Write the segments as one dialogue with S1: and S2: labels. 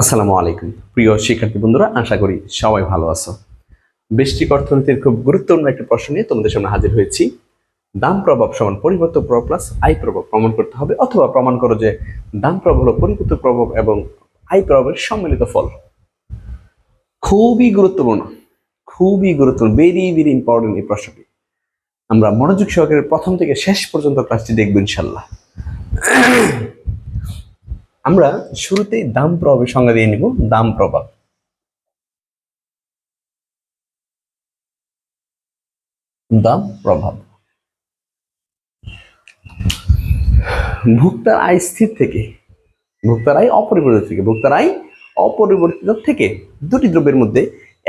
S1: আসসালামু আলাইকুম প্রিয় শিক্ষার্থী বন্ধুরা, আশা করি সবাই ভালো আছো। বেশিক অর্থনীতির খুব গুরুত্বপূর্ণ একটা প্রশ্ন নিয়ে তোমাদের সামনে হাজির হয়েছি। দাম প্রভাব সমান পরিবর্তক প্রভাব প্লাস আয় প্রভাব প্রমাণ করতে হবে, অথবা প্রমাণ করো যে দাম প্রভাব হলো পরিবর্তক প্রভাব এবং আয় প্রভাবের সম্মিলিত ফল। খুবই গুরুত্বপূর্ণ, ভেরি ভেরি ইম্পর্টেন্ট এই প্রশ্নটি। আমরা মনোযোগ সহকারে প্রথম থেকে শেষ পর্যন্ত ক্লাসটি দেখব ইনশাল্লাহ। আমরা শুরুতেই দাম প্রভাবের সংজ্ঞা দিয়ে নিব। দাম প্রভাব ভোক্তার আয় স্থির থেকে, ভোক্তার আয় অপরিবর্তিত থেকে দুটি দ্রব্যের মধ্যে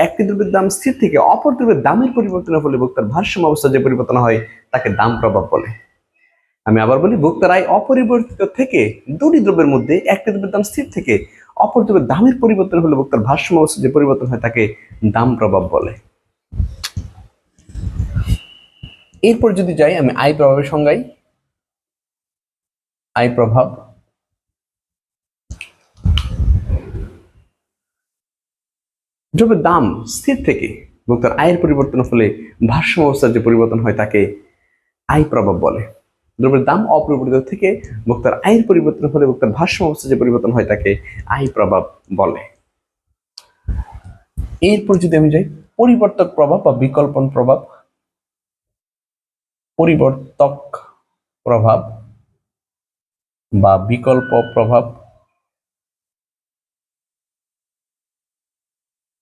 S1: একটি দ্রব্যের দাম স্থির থেকে অপর দ্রব্যের দামের পরিবর্তনের ফলে ভোক্তার ভারসাম্য অবস্থা যে পরিবর্তন হয় তাকে দাম প্রভাব বলে। আমি আবার বলি, ভোক্তার আয় অপরিবর্তিত থেকে দুটি দ্রব্যের মধ্যে একটি দ্রব্যের দাম স্থির থেকে অপর দ্রব্যের দামের পরিবর্তন হলে ভোক্তার ভারসাম্য অবস্থা যে পরিবর্তন হয় তাকে দাম প্রভাব বলে। এরপর যদি যাই আমি আয় প্রভাবের সংজ্ঞায়, আয় প্রভাব দ্রব্যের দাম স্থির থেকে ভোক্তার আয়ের পরিবর্তনের ফলে ভারসাম্য অবস্থার যে পরিবর্তন হয় তাকে আয় প্রভাব বলে। দ্রব্যের দাম অপরিবর্তিত থেকে ভোক্তার আয়ের পরিবর্তনের ফলে ভোক্তার ভারসাম্য অবস্থার যে পরিবর্তন হয় তাকে আয় প্রভাব বলে। এরপর যদি আমি যাই পরিবর্তক প্রভাব বা বিকল্পন প্রভাব, পরিবর্তক প্রভাব বা বিকল্প প্রভাব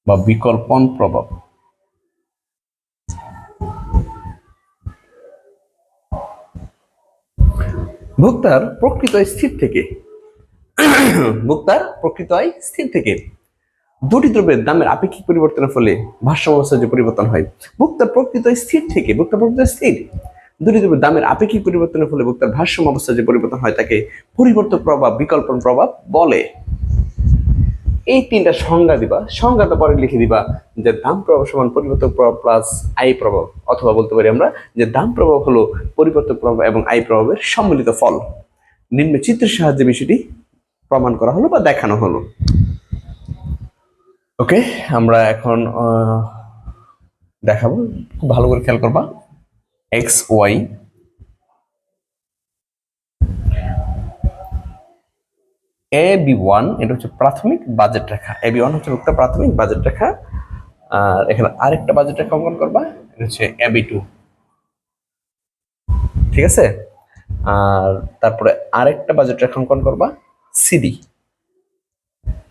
S1: বা বিকল্পন প্রভাব। ভোক্তার প্রকৃত স্থির থেকে দুটি দ্রব্যের দামের আপেক্ষিক পরিবর্তনের ফলে ভারসাম্য অবস্থার যে পরিবর্তন হয়, ভোক্তার প্রকৃত স্থির দুটি দ্রব্যের দামের আপেক্ষিক পরিবর্তনের ফলে ভোক্তার ভারসাম্য অবস্থার যে পরিবর্তন হয় তাকে পরিবর্তক প্রভাব, বিকল্পন প্রভাব বলে। এই তিনটা সংজ্ঞা দিবা, সংজ্ঞাটা পরে লিখে দিবা যে দাম প্রভাব সমান পরিবর্তক প্রভাব প্লাস আয় প্রভাব, অথবা বলতে পারি আমরা যে দাম প্রভাব হলো পরিবর্তক প্রভাব এবং আয় প্রভাবের সম্মিলিত ফল। নিম্নে চিত্রের সাহায্যে বিষয়টি প্রমাণ করা হলো বা দেখানো হলো। ওকে, আমরা এখন দেখাবো, খুব ভালো করে খেয়াল করবা। এক্স ওয়াই AB1 এটা হচ্ছে প্রাথমিক বাজেট রেখা, AB1 হচ্ছে ভোক্তা প্রাথমিক বাজেট রেখা। আর এখানে আরেকটা বাজেট রেখা অঙ্কন করবা, এটা হচ্ছে AB2, ঠিক আছে। আর তারপরে আরেকটা বাজেট রেখা অঙ্কন করবা CD।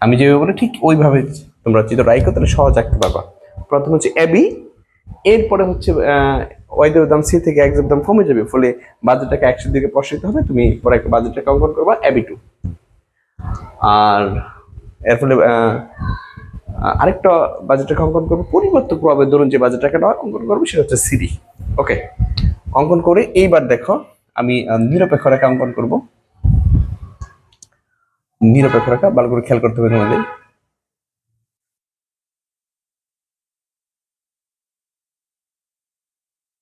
S1: আমি যেভাবে বলি ঠিক ওইভাবে তোমরা চিত্র আঁকো, তাহলে সহজ আঁকতে পারবা। প্রথম হচ্ছে AB, এরপরে হচ্ছে ওয়াইদের দাম সি থেকে এক্সের দাম কমে যাবে, ফলে বাজেটটাকে 100 দিকে প্রসারিত হবে। তুমি পরে একটা বাজেটটাকে অঙ্কন করবা AB2। আর এর ফলে আরেকটা বাজেটটাকে অঙ্কন করবো পরিবর্তক প্রভাবের, ধরুন যে বাজেট টাকাটা অঙ্কন করবো সেটা হচ্ছে CD। ওকে, অঙ্কন করে এইবার দেখো আমি নিরপেক্ষ রেখা অঙ্কন করব। নিরপেক্ষ রেখা ভালো করে খেয়াল করতে হবে তোমাদের।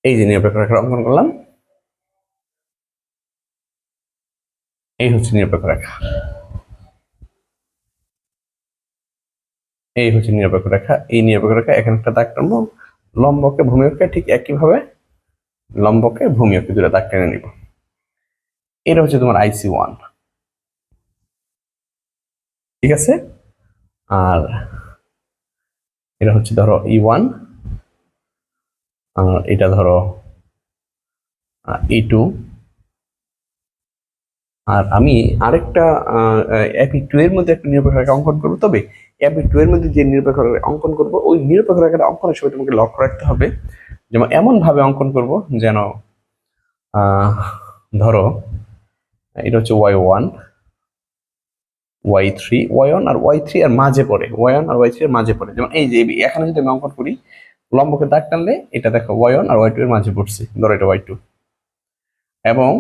S1: এই যে নিরপেক্ষ রেখা অঙ্কন করলাম, এই হচ্ছে নিরপেক্ষ রেখা, এই হচ্ছে নিরপেক্ষ রেখা। এই নিরপেক্ষ রেখা এখানে একটা দাগ টানবো, লম্বকে ভূমিকে ঠিক একইভাবে লম্বকে ভূমিকে দুটো দাগ টেনে নিব। এটা হচ্ছে তোমার IC1, ঠিক আছে। আর এটা হচ্ছে ধরো E1, আর এটা ধরো E2। আর আমি আরেকটা AP2 এর মধ্যে একটা নিরপেক্ষ রেখা অঙ্কন করবো। তবে AP2 এর মধ্যে যে নিরপেক্ষ রেখা অঙ্কন করবো, ওই নিরপেক্ষ রেখাটা অঙ্কনের সময় তোমাকে লক্ষ্য রাখতে হবে যেমন এমন ভাবে অঙ্কন করব যেন ধরো এটা হচ্ছে Y1, Y3, Y1 আর Y3 এর মাঝে পড়ে, Y1 আর Y3 এর মাঝে পড়ে। যেমন এই যে এখানে যদি আমি অঙ্কন করি, লম্বকে দাগ টানলে এটা দেখো Y1 আর Y2 এর মাঝে পড়ছে, ধরো এটা Y2, এবং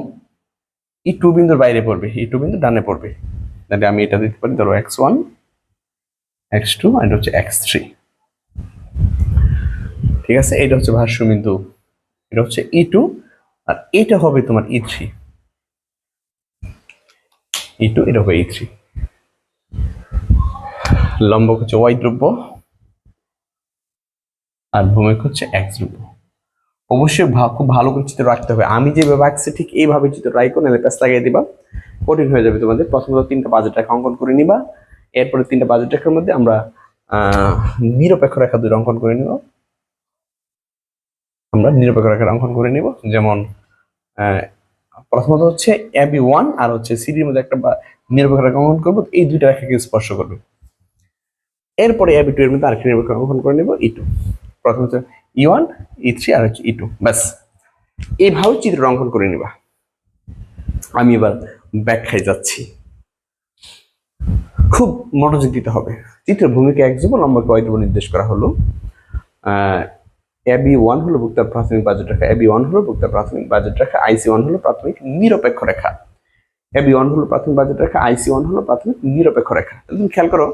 S1: E2 বিন্দুর বাইরে পড়বে, E2 বিন্দু ডানে পড়বে। তাহলে আমি এটা দিতে পারি ধরো X1, X2 আর এটা হচ্ছে X3, ঠিক আছে। এটা হচ্ছে ভাষ্য বিন্দু, এটা হচ্ছে E2, আর এটা হবে তোমার E3, E2 এটা হবে E3। লম্বক হচ্ছে ওয়াই দ্রব্য আর ভূমিক হচ্ছে এক্স দ্রব্য। অবশ্যই খুব ভালো করে চিত্র রাখতে হবে। আমি যেভাবে আঁকছি ঠিক এইভাবে চিত্র রাখো, নাহলে প্যাচ লাগিয়ে দিবা, কঠিন হয়ে যাবে তোমাদের। প্রথমত 3টা বাজেট রেখা অঙ্কন করে নিবা, এরপরে 3টা বাজেট রেখার মধ্যে আমরা নিরপেক্ষ রেখা 2 অঙ্কন করে নিব। আমরা নিরপেক্ষ রেখার অঙ্কন করে নিব, যেমন প্রথমত হচ্ছে AB1 আর হচ্ছে সিডির মধ্যে একটা নিরপেক্ষ রেখা অঙ্কন করবো, এই 2টা রেখাকে স্পর্শ করবে। এরপরে AB2 এর মধ্যে আরেকটি নিরপেক্ষ অঙ্কন করে নিব, E2। প্রথম হচ্ছে E1, E3 আর হচ্ছে E2, ব্যাস এইভাবে চিত্র অঙ্কন করে নিবা। আমি এবার ব্যাখ্যায় যাচ্ছি, খুব মনোযোগ দিতে হবে। চিত্রের ভূমিকা এক যুব লম্বকে ওয়াই দ্রব্য নির্দেশ করা হলো। AB1 হলো বক্তার প্রাথমিক বাজেট রেখা, AB1 হলো বক্তার প্রাথমিক বাজেট রেখা, IC1 হলো প্রাথমিক নিরপেক্ষ রেখা। AB1 হলো প্রাথমিক বাজেট রেখা, IC1 হলো প্রাথমিক নিরপেক্ষ রেখা। তুমি খেয়াল করো,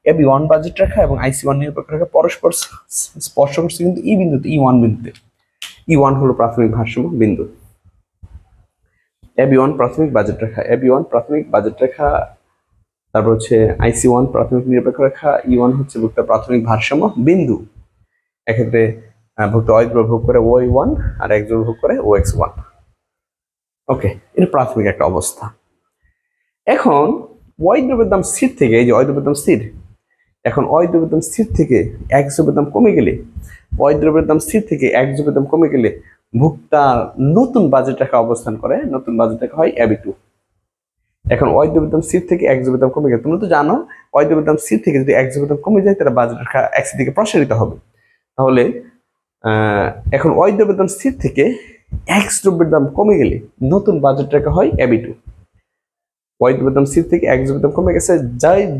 S1: AB1 বাজেট রেখা এবং IC1 নিরপেক্ষ রেখা পরস্পর স্পর্শ করছে কিন্তু এই বিন্দুতে, E1 বিন্দুতে। E1 হলো প্রাথমিক ভারসাম্য বিন্দু। AB1 প্রাথমিক বাজেট রেখা, AB1 প্রাথমিক বাজেট রেখা, তারপর হচ্ছে IC1 প্রাথমিক নিরপেক্ষ রেখা, E1 হচ্ছে বক্তার প্রাথমিক ভারসাম্য বিন্দু। এক্ষেত্রে ভুক্ত ওয়াই দ্রব্য ভোগ করে OY1 আর এক্স দ্রব্য ভোগ করে OX1। ওকে, এটা প্রাথমিক একটা অবস্থা। এখন ওয়াই দ্রব্যের দাম স্থির থেকে, এই যে ওয়াই দ্রব্যের দাম স্থির, এখন ওয়াই দ্রব্যের দাম স্থির থেকে এক্স দ্রব্যের দাম কমে গেলে, ওয়াই দ্রব্যের দাম স্থির থেকে এক্স দ্রব্যের দাম কমে গেলে ভোক্তার নতুন বাজেট রেখা অবস্থান করে, নতুন বাজেট রেখা হয় AB2। এখন ওয়াই দ্রব্যের দাম স্থির থেকে এক্স দ্রব্যের দাম কমে গেলে, তোমরা তো জানো ওয়াই দ্রব্যের দাম স্থির থেকে যদি এক্স দ্রব্যের দাম কমে যায় তাহলে বাজেট রেখা এক্স এর দিকে প্রসারিত হবে। তাহলে এখন ওয়াই দ্রব্যের দাম স্থির থেকে এক্স দ্রব্যের দাম কমে গেলে নতুন বাজেট রেখা হয় AB2। ওয়াই দ্রব্যের দাম স্থির থেকে এক্স দ্রব্যের দাম কমে গেছে,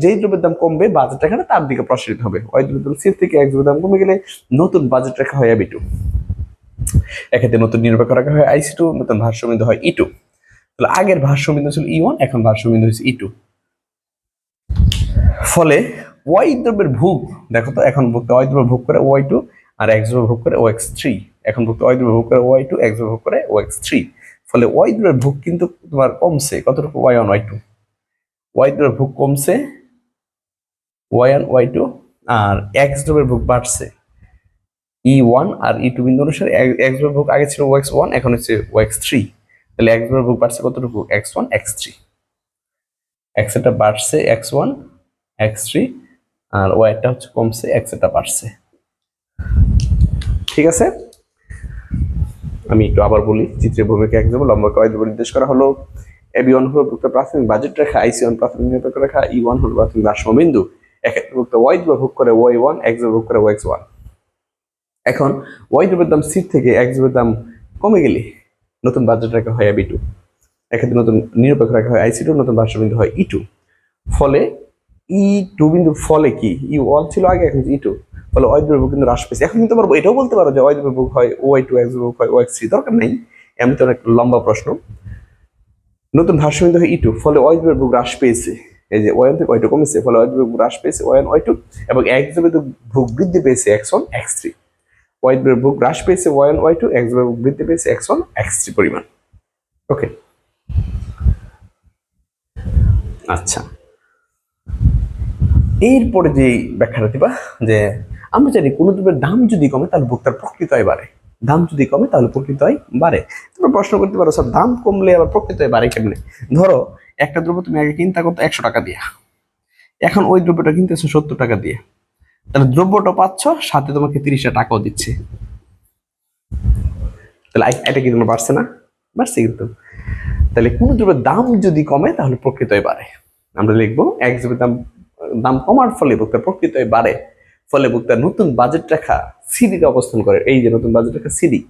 S1: যেই দ্রব্যের দাম কমবে বাজেট রেখাটা তার দিকে প্রসারিত হবে। ওয়াই দ্রব্যের দাম স্থির থেকে এক্স দ্রব্যের দাম কমে গেলে নতুন বাজেট রেখা হয় AB2। এক্ষেত্রে নতুন নিরপেক্ষ রেখা হয় IC2, নতুন ভারসাম্যবিন্দু হয় E2। তাহলে আগের ভারসাম্যবিন্দু ছিল E1, এখন ভারসাম্যবিন্দু হচ্ছে E2। ফলে ওয়াই দ্রব্যের ভোগ দেখো তো, এখন ভোক্তা ওয়াই দ্রব্য ভোগ করে OY2 আর এক্স দ্রব্য ভোগ করে OX3। এখন ভোক্তা ওয়াই দ্রব্য ভোগ করে OY2, এক্স দ্রব্য ভোগ করে OX3। ফলে ওয়াই দ্রব্যের ভোগ কিন্তু তোমার কমছে কতটুকু, Y1 Y2। ওয়াই দ্রব্যের ভোগ কমছে Y1 Y2, আর এক্স দ্রব্যের ভোগ বাড়ছে E1 আর E2 বিন্দু অনুসারে। এক্স দ্রব্যের ভোগ আগে ছিল OX1, এখন হচ্ছে OX3। তাহলে এক্স দ্রব্যের ভোগ বাড়ছে কতটুকু, X1 X3। এক্স এটা বাড়ছে X1 X3, আর ওয়াইটা হচ্ছে কমছে, এক্স এটা বাড়ছে। ঠিক আছে, আমি একটু আবার বলি। চিত্রের ভূমিকা এক যুব লম্বকে ওয়াই দ্রব্য নির্দেশ করা হলো। AB1 হলো বক্তার প্রাথমিক বাজেট রেখা, IC1 প্রাথমিক নিরপেক্ষ রেখা, E1 হলো প্রাথমিক ভারসাম্য বিন্দু। এক্ষেত্রে বক্তা ওয়াই দ্রব্য ভোগ করে OY1, এক্স দ্রব্য ভোগ করে OX1। এখন ওয়াই দ্রব্যের দাম স্থির থেকে এক্স দ্রব্যের দাম কমে গেলে নতুন বাজেট রেখা হয় AB2। এক্ষেত্রে নতুন নিরপেক্ষ রেখা হয় IC2, নতুন ভারসাম্য বিন্দু হয় E2। ফলে E2 বিন্দুর ফলে কি, E1 ছিল আগে, এখন E2। ফলে ওয়াই দ্রব্য কিন্তু হ্রাস পেয়েছে। এখন কিন্তু পারবো এটাও বলতে পারো যে ওয়াই দ্রব্য হয় OY2, এক্স দ্রব্য হয় OX3, দরকার নেই, এমনি তো অনেক লম্বা প্রশ্ন। নতুন ভারসাম্যবিন্দু হয় E2, ফলে ওয়াই দ্রব্য হ্রাস পেয়েছে। এই যে Y1 থেকে Y2 কমেছে, ফলে ওয়াই দ্রব্য হ্রাস পেয়েছে Y1 Y2, এবং এক্স দ্রব্য ভোগ বৃদ্ধি পেয়েছে X1 X3। ওয়াই দ্রব্য ভোগ হ্রাস পেয়েছে Y1 Y2, এক্স দ্রব্য বৃদ্ধি পেয়েছে X1 X3 পরিমাণ। ওকে, আচ্ছা, এরপরে যে ব্যাখ্যাটা দিবা যে আমরা জানি কোনো দ্রব্যের দাম যদি কমে তাহলে ভোক্তার প্রকৃত আয় বাড়ে, দাম যদি কমে তাহলে প্রকৃত আয় বাড়ে। তোমরা প্রশ্ন করতে পারো স্যার দাম কমলে আবার প্রকৃত আয় বাড়ে কেমনে? ধরো একটা দ্রব্য তুমি আগে কিনতে করতো 100 টাকা দিয়ে, এখন ওই দ্রব্যটা কিনতেছো 70 টাকা দিয়ে, তাহলে দ্রব্যটা পাচ্ছ, সাথে তোমাকে 30 টাকাও দিচ্ছে। তাহলে এটা কি তোমার বাড়ছে না? বাড়ছে কিন্তু। তাহলে কোন দ্রব্যের দাম যদি কমে তাহলে প্রকৃত আয় বাড়ে। আমরা লিখবো এক দ্রব্যের দাম কমার ফলে ভোক্তার প্রকৃত আয় বাড়ে, ফলে ভোক্তার নতুন বাজেট রেখা সিডিতে অবস্থান করে। এই যে নতুন বাজেট রেখা সিডি,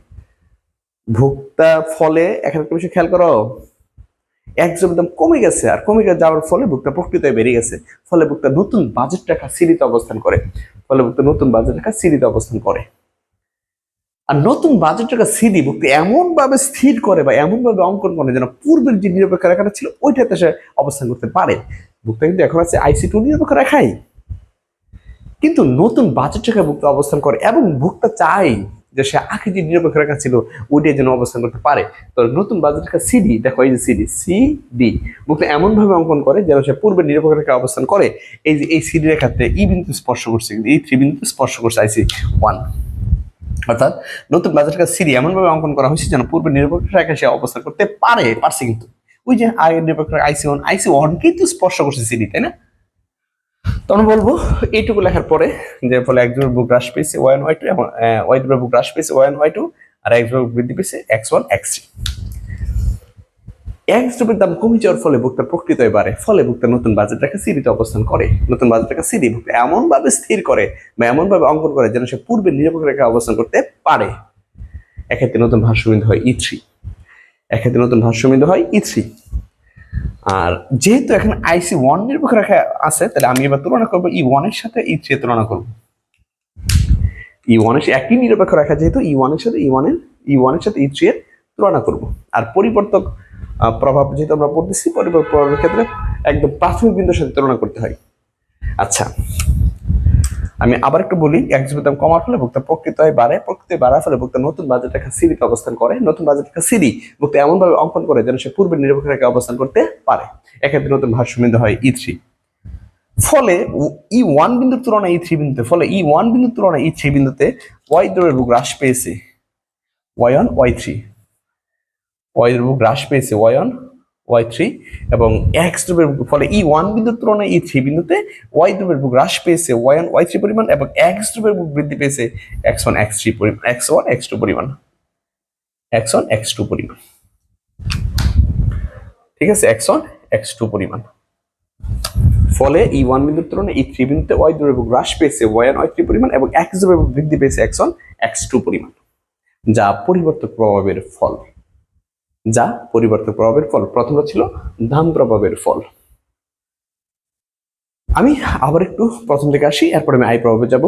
S1: ভোক্তা ফলে এখানে একটা বিষয় খেয়াল করো, এক দ্রব্যের দাম কমে গেছে, আর কমে যাওয়ার ফলে ভোক্তা প্রকৃত আয় বেড়ে গেছে, ফলে ভোক্তা নতুন বাজেট রেখা সিডিতে অবস্থান করে, ফলে ভোক্তা নতুন বাজেট রেখা সিডিতে অবস্থান করে। আর নতুন বাজেট রেখা সিডি ভোক্তা এমন ভাবে স্থির করে বা এমন ভাবে অঙ্কন করে যেন পূর্বের যে নিরপেক্ষ রেখাটা ছিল ওইটাতে সে অবস্থান করতে পারে। ভোক্তা কিন্তু এখন আছে IC2 নিরপেক্ষ রেখাই, কিন্তু নতুন বাজেট রেখা ভোক্তা অবস্থান করে, এবং ভোক্তা চাই যে সে আগে যে নিরপেক্ষ রেখা ছিল ওইটাই যেন অবস্থান করতে পারে। তো নতুন বাজেট রেখা সিডি, দেখো এই যে সিডি বক্তা এমন ভাবে অঙ্কন করে যেন সে পূর্বের নিরপেক্ষ রেখা অবস্থান করে। এই যে এই সিডি রেখাতে ই বিন্দু স্পর্শ করছে, কিন্তু এই 3 বিন্দু স্পর্শ করছে IC1। অর্থাৎ নতুন বাজেট রেখা সিডি এমন ভাবে অঙ্কন করা হয়েছে যেন পূর্বের নিরপেক্ষ রেখা সে অবস্থান করতে পারছে, কিন্তু ওই যে আগের নিরপেক্ষ IC1 কিন্তু স্পর্শ করছে সিডি, তাই না? তখন বলবো এইটুকু লেখার পরে যে ফলে এক ধ্রুবের বুক হ্রাস পেয়েছে y1 y2 এবং y ধ্রুবের বুক হ্রাস পেয়েছে y1 y2 আর এক ধ্রুবের বৃদ্ধি পেয়েছে x1 x3। x ধ্রুবের দাম কমে যাওয়ার ফলে ভোক্তা প্রকৃতই বাড়ে, ফলে ভোক্তা নতুন বাজেট রেখা সিডিতে অবস্থান করে। নতুন বাজেট রেখা সিডি ভোক্তা এমন ভাবে স্থির করে বা এমন ভাবে অঙ্কন করে যেন সে পূর্বের নিরপেক্ষ রেখা অবস্থান করতে পারে। এক্ষেত্রে নতুন ভাষ্যবিন্দু হয় E3। এক্ষেত্রে নতুন ভাষ্যবিন্দু হয় E3। আর যেহেতু এখানে IC1 নিরপেক্ষ রেখা আছে, তাহলে আমি এবার তুলনা করবো E1 এর সাথে E3 এর তুলনা করবো। E1 এর একই নিরপেক্ষ রেখা, যেহেতু E1 এর সাথে E1 এর সাথে E3 এর তুলনা করব। আর পরিবর্তক প্রভাব যেহেতু আমরা পড়তেছি, পরিবর্তক প্রভাবের ক্ষেত্রে একদম প্রাথমিক বিন্দুর সাথে তুলনা করতে হয়। আচ্ছা, আমি আবার একটু বলি, এক ধ্রুবের দাম কমার ফলে ভোক্তা প্রকৃতই বাড়ে, প্রকৃতই বাড়ার ফলে ভোক্তা নতুন বাজেট রেখা সিডিতে অবস্থান করে। নতুন বাজেট রেখা সিডি ভোক্তা এমন ভাবে অঙ্কন করে যেন সে পূর্বের নিরপেক্ষ রেখা অবস্থান করতে পারে। এক্ষেত্রে নতুন ভাষ্যবিন্দু হয় E3। ফলে E1 বিন্দুর তুলনায় E3 বিন্দুতে, ফলে E1 বিন্দুর তুলনায় E3 বিন্দুতে y ধ্রুবের বুক হ্রাস পেয়েছে y1 y3, y ধ্রুব হ্রাস পেয়েছে y1 y3 এবং x ধ্রুবের ফলে E1 বিন্দুর তুলনায় E3 বিন্দুতে y ধ্রুবের বুক হ্রাস পেয়েছে y1 y3 পরিমাণ এবং x ধ্রুবের বুক বৃদ্ধি পেয়েছে x1 x3 পরিমাণ, x1 x2 পরিমাণ, x1 x2 পরিমাণ। ঠিক আছে, x1 x2 পরিমাণ। ফলে E1 বিন্দুর তুলনায় E3 বিন্দুতে y ধ্রুবের বুক হ্রাস পেয়েছে y1 y3 পরিমাণ এবং x ধ্রুবের বুক বৃদ্ধি পেয়েছে x1 x2 পরিমাণ, যা পরিবর্তক প্রভাবের ফল। যা পরিবর্তক প্রভাবের ফল। প্রথমটা ছিল দাম প্রভাবের ফল। আমি আবার একটু প্রথম থেকে আসি, এরপর আমি আই প্রভাবে যাব।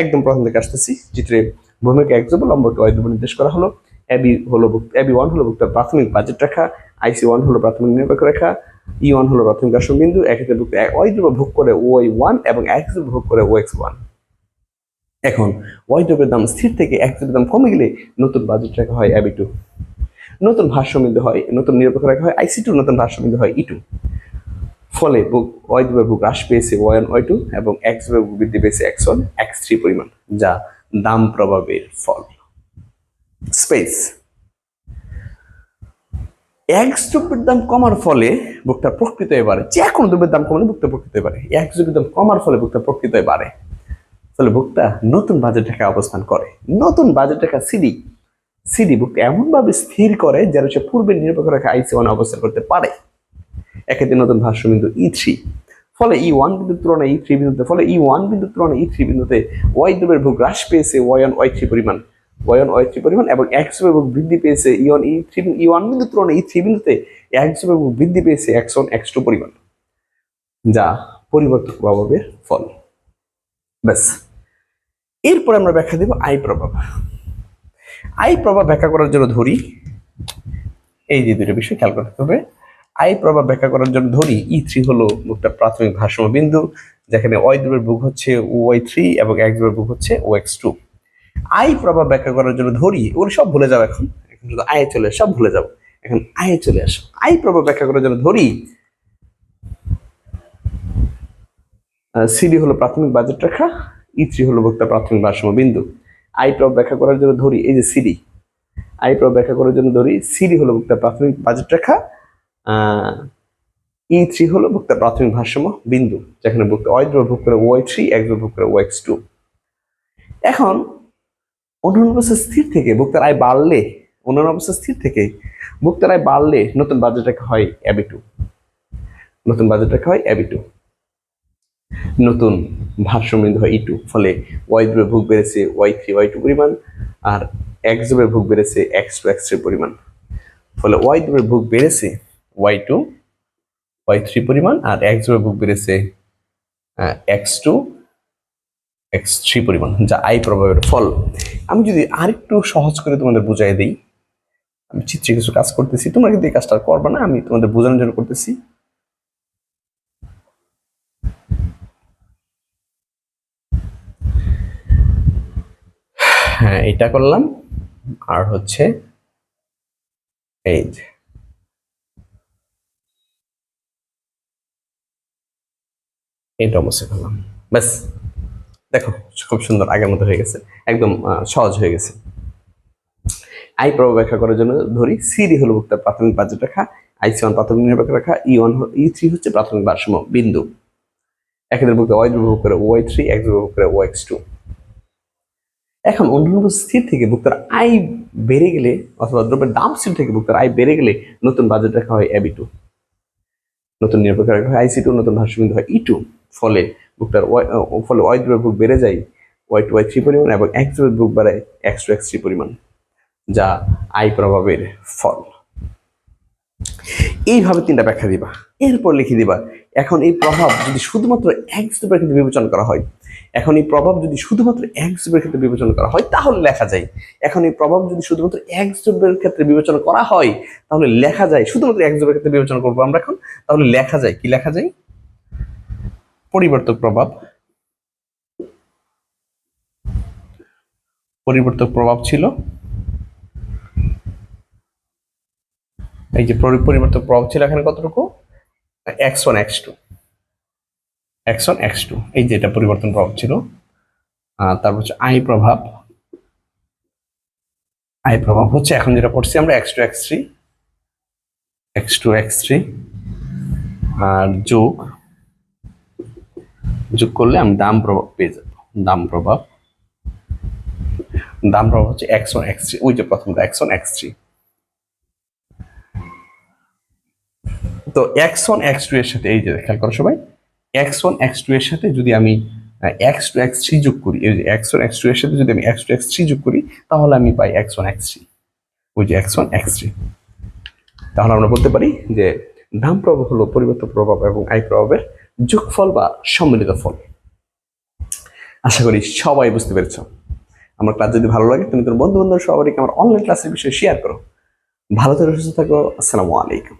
S1: একদম প্রথম থেকে আসতেছি। চিত্রে ভূমিকে এক ধ্রুব, লম্বকে y ধ্রুব নির্দেশ করা হলো। AB1 হলো ভোক্তার প্রাথমিক বাজেট রেখা, IC1 হলো প্রাথমিক নিরপেক্ষ রেখা, E1 হলো প্রাথমিক ঘর্ষণ বিন্দু। এক্ষেত্রে ভোক্তা y ধ্রুব ভোগ করে OY1 এবং x ধ্রুব ভোগ করে OX1। এখন y ধ্রুবের দাম স্থির থেকে x ধ্রুবের দাম কমে গেলে নতুন বাজেট রেখা হয় AB2। নতুন ভাষ্যবিন্দু হয়, নতুন নিরপেক্ষ রেখা হয় IC2, নতুন ভাষ্যবিন্দু হয় E2। ফলে y ধ্রুবের বুক হ্রাস পেয়েছে y1 y2 এবং x ধ্রুবের বুক বৃদ্ধি পেয়েছে x1 x3 পরিমাণ, যা দাম প্রভাবের ফল। স্পেস x ধ্রুবের দাম কমার ফলে ভোক্তার প্রকৃতই বাড়ে। যে কোনো দ্রব্যের দাম কমলে ভোক্তা প্রকৃতই বাড়ে। x ধ্রুবের দাম কমার ফলে ভোক্তা প্রকৃতই বাড়ে। ফলে ভোক্তা নতুন বাজেট রেখা অবস্থান করে। নতুন বাজেট রেখা সিডি ভোক্তা এমন ভাবে স্থির করে যেন সে পূর্বের নিরপেক্ষ রেখা IC1 অবস্থান করতে পারে। এক্ষেত্রে নতুন ভাষ্যবিন্দু E3। ফলে E1 বিন্দুর তুলনায় E3 বিন্দুতে, ফলে E1 বিন্দুর তুলনায় E3 বিন্দুতে y ধ্রুবের বুক হ্রাস পেয়েছে y1 y3 পরিমাণ, y1 y3 পরিমাণ এবং x ধ্রুবের বুক বৃদ্ধি পেয়েছে E1 বিন্দুর তুলনায় E3 বিন্দুতে x ধ্রুবের বুক বৃদ্ধি পেয়েছে x1 x2 পরিমাণ, যা পরিবর্তক প্রভাবের ফল। ব্যাস, এরপর আমরা ব্যাখ্যা দেব আই প্রভাব। আই প্রভাব ব্যাখ্যা করার জন্য ধরি এই যে দুটো বিষয় খেয়াল করতে হবে। আই প্রভাব ব্যাখ্যা করার জন্য ধরি E3 হলো ভোক্তার প্রাথমিক ভারসাম্য বিন্দু, যেখানে y ধ্রুবের বুক হচ্ছে OY3 এবং x ধ্রুবের বুক হচ্ছে OX2। আই প্রভাব ব্যাখ্যা করার জন্য ধরি, ওগুলো সব ভুলে যাও, এখন শুধু আয়ে চলে সব ভুলে যাও, এখন আয়ে চলে আসো। আই প্রভাব ব্যাখ্যা করার জন্য ধরি সিডি হলো প্রাথমিক বাজেট রেখা, E3 হলো ভোক্তার প্রাথমিক ভারসাম্য বিন্দু। আই প্রভাব ব্যাখ্যা করার জন্য ধরি এই যে সিডি, আই প্রভাব ব্যাখ্যা করার জন্য ধরি সিডি হলো ভোক্তার প্রাথমিক বাজেট রেখা, E3 হলো ভোক্তার প্রাথমিক ভারসাম্য বিন্দু, যেখানে ভোক্তা y ধ্রুব ভোগ করে OY3, x ধ্রুব ভোগ করে OX2। এখন অন্যান্য অবস্থা স্থির থেকে ভোক্তার আয় বাড়লে, অন্যান্য অবস্থা স্থির থেকে ভোক্তার আয় বাড়লে নতুন বাজেট রেখা হয় AB2। নতুন বাজেট রেখা হয় AB2। নতুন ভারসাম্য বিন্দু হয় E2। ফলে y ধ্রুবের ভোগ বেড়েছে y3 y2 পরিমাণ আর x ধ্রুবের ভোগ বেড়েছে x2 x3 পরিমাণ। ফলে y ধ্রুবের ভোগ বেড়েছে y2 y3 পরিমাণ আর x ধ্রুবের ভোগ বেড়েছে x2 x3 পরিমাণ, যা আই প্রভাবের ফল। আমি যদি আরেকটু সহজ করে তোমাদের বুঝাই দিই, আমি চিত্রে কিছু কাজ করতেছি, তোমরা কিন্তু এই কাজটা আর করবা না, আমি তোমাদের বোঝানোর জন্য করতেছি। হ্যাঁ, এটা করলাম, আর হচ্ছে এই যে এটা অবশ্যই করলাম। ব্যাস, দেখো খুব সুন্দর আগের মতো হয়ে গেছে, একদম সহজ হয়ে গেছে। আই প্রভাব ব্যাখ্যা করার জন্য ধরি সিডি হলো বক্তার প্রাথমিক বাজেট রেখা, IC1 প্রাথমিক নিরপেক্ষ রেখা, E1 E3 হচ্ছে প্রাথমিক ভারসাম্য বিন্দু। একের বুকে ওয়াই ধ্রুবক করে OY3, এক ধ্রুবক করে OX2। এখন অনুভব স্থির থেকে বক্তার আই বেড়ে গেলে অথবা দ্রব্যের দাম স্থির থেকে বক্তার আই বেড়ে গেলে নতুন বাজেট রেখা হয় AB2, নতুন নিরপেক্ষ রেখা হয় IC2, নতুন ভারসাম্য হয় E2। ফলে বক্তার ফলে ওয়াই ধ্রুবক বুক বেড়ে যায় Y2 Y3 পরিমাণ এবং এক ধ্রুবক বুক বাড়ায় X2 X3 পরিমাণ, যা আই প্রভাবের ফল। এইভাবে তিনটা ব্যাখ্যা দিবা, এরপর লিখে দিবা এখন এই প্রভাব যদি শুধুমাত্র এক ধ্রুবের ক্ষেত্রে বিবেচনা করা হয়, এখন এই প্রভাব যদি শুধুমাত্র এক ধ্রুবের ক্ষেত্রে বিবেচনা করা হয় তাহলে লেখা যায়, এখন এই প্রভাব যদি শুধুমাত্র এক ধ্রুবের ক্ষেত্রে বিবেচনা করা হয় তাহলে লেখা যায়, শুধুমাত্র এক ধ্রুবের ক্ষেত্রে বিবেচনা করবো আমরা এখন, তাহলে লেখা যায় কি লেখা যায়, পরিবর্তক প্রভাব, পরিবর্তক প্রভাব ছিল এই যে পরিবর্তক প্রভাব ছিল এখানে কতটুকু, x1 x2, x1 x2, এই যে এটা পরিবর্তন প্রভাব ছিল। তারপর হচ্ছে আই প্রভাব, আই প্রভাব হচ্ছে এখন যেটা পড়ছি আমরা x2 x3, x2 x3 আর যোগ করলে আমি দাম প্রভাব পেয়ে যাব, দাম প্রভাব, দাম প্রভাব হচ্ছে x1 x3, ওই যে প্রথমটা x1 x3। তো x1 x2 এর সাথে এই যে খেয়াল করো সবাই, x1 x2 এর সাথে যদি আমি x2 x3 যোগ করি, এই যে x1 x2 এর সাথে যদি আমি x2 x3 যোগ করি তাহলে আমি পাই x1 x3, ওই যে x1 x3। তাহলে আমরা বলতে পারি যে দাম প্রভাব হলো পরিবর্তক প্রভাব এবং আই প্রভাবের যোগফল বা সম্মিলিত ফল। আশা করি সবাই বুঝতে পেরেছ। আমার ক্লাস যদি ভালো লাগে তুমি তোমার বন্ধু বান্ধব সবাইকে আমার অনলাইন ক্লাসের বিষয়ে শেয়ার করো। ভালো থাকো, সুস্থ থাকো, আসসালামু আলাইকুম।